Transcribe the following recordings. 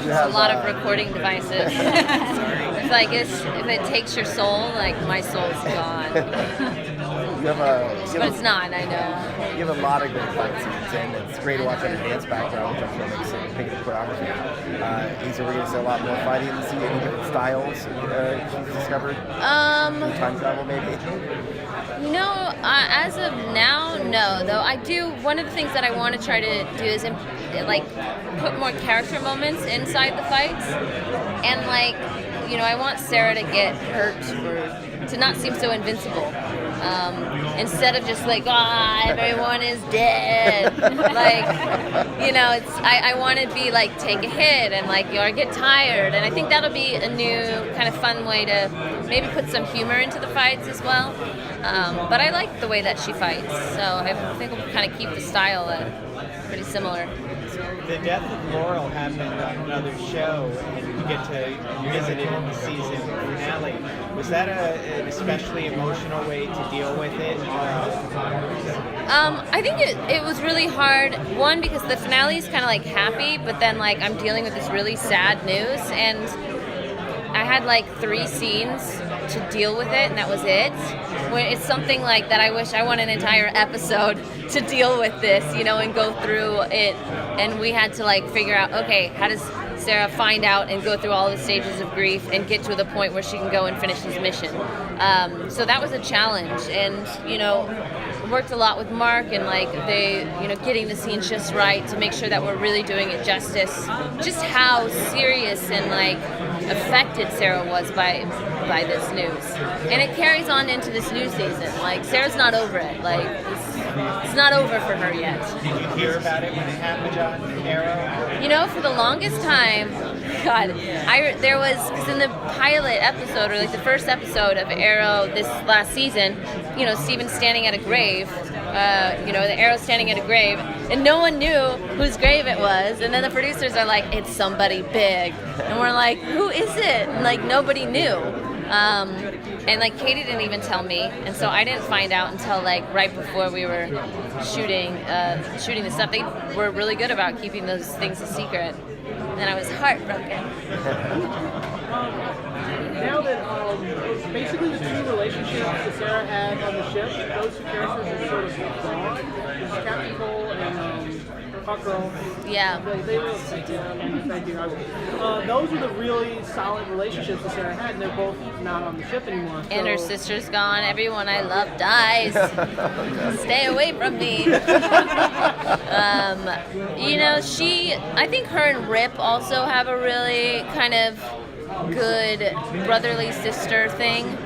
It's a lot of recording devices. It's like if it takes your soul, like my soul's gone. But it's not, I know. You have a lot of great fight scenes, and it's great to watch on the dance background, which I'm sure makes it pick up the choreography. So we're going to see a lot more fighting and see any different styles she's discovered? Time travel, maybe? As of now, no. Though I do, one of the things that I want to try to do is put more character moments inside the fights. And I want Sara to get hurt or to not seem so invincible. Instead of just everyone is dead. I want to be take a hit and or get tired. And I think that'll be a new kind of fun way to maybe put some humor into the fights as well. But I like the way that she fights, so I think we'll kind of keep the style pretty similar. The death of Laurel happened on another show, and you get to visit it in the season finale. Was that an especially emotional way to deal with it? I think it was really hard. One, because the finale is kind of happy, but then I'm dealing with this really sad news, and I had 3 scenes to deal with it, and that was it. When it's something that I wish I want an entire episode to deal with this, and go through it. And we had to figure out, okay, how does Sara find out and go through all the stages of grief and get to the point where she can go and finish this mission. So that was a challenge, and worked a lot with Mark and getting the scenes just right to make sure that we're really doing it justice. Just how serious and affected Sara was by this news, and it carries on into this new season. Sara's not over it. It's not over for her yet. Did you hear about it when it happened on Arrow? For the longest time, God, there was, because in the pilot episode, or the first episode of Arrow this last season, Steven's standing at a grave, the Arrow's standing at a grave, and no one knew whose grave it was, and then the producers are like, it's somebody big, and we're like, who is it? And nobody knew. And Caity didn't even tell me, and so I didn't find out until right before we were shooting the stuff. They were really good about keeping those things a secret, and I was heartbroken. Now that basically the 2 relationships that Sara had on the ship, those 2 characters are sort of gone. There's Captain Cole and Hawk Girl. Yeah. They were, thank you. Those are the really solid relationships that Sara had, and they're both not on the ship anymore. And her sister's gone. Everyone I love dies. Stay away from me. I think her and Rip also have a really kind of good brotherly sister thing.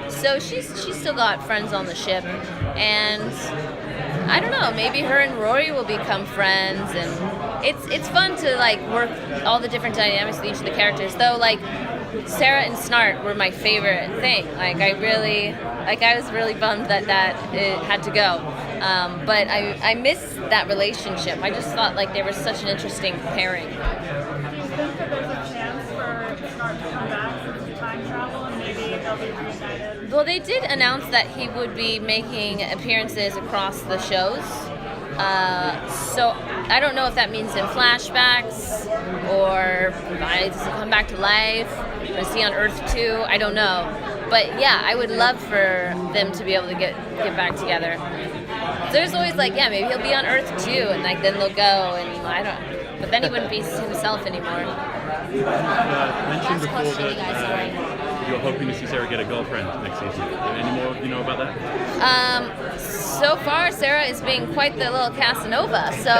So she's still got friends on the ship, and I don't know, maybe her and Rory will become friends, and it's fun to work all the different dynamics with each of the characters. Though Sara and Snart were my favorite thing. I was really bummed that it had to go. But I miss that relationship. I just thought they were such an interesting pairing. Do you think that there's a chance for Snart to come back since time travel and maybe they'll be reunited? Well, they did announce that he would be making appearances across the shows. So I don't know if that means in flashbacks or does he come back to life or is he on Earth too? I don't know. But yeah, I would love for them to be able to get back together. There's always maybe he'll be on Earth too, and then they'll go, and I don't. But then he wouldn't be himself anymore. Mentioned before question, you guys, sorry. that you're hoping to see Sara get a girlfriend next season. Any more you know about that? So far, Sara is being quite the little Casanova. So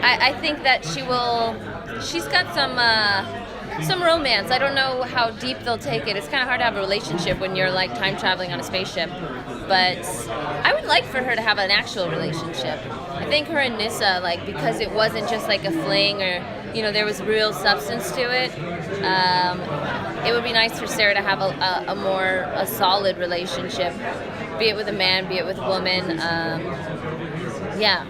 I think that she's got some romance. I don't know how deep they'll take it. It's kind of hard to have a relationship when you're time traveling on a spaceship. But I would like for her to have an actual relationship. I think her and Nyssa, because it wasn't just a fling or, there was real substance to it. It would be nice for Sara to have a solid relationship, be it with a man, be it with a woman. Yeah.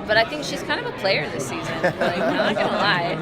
But I think she's kind of a player this season. I'm not gonna lie.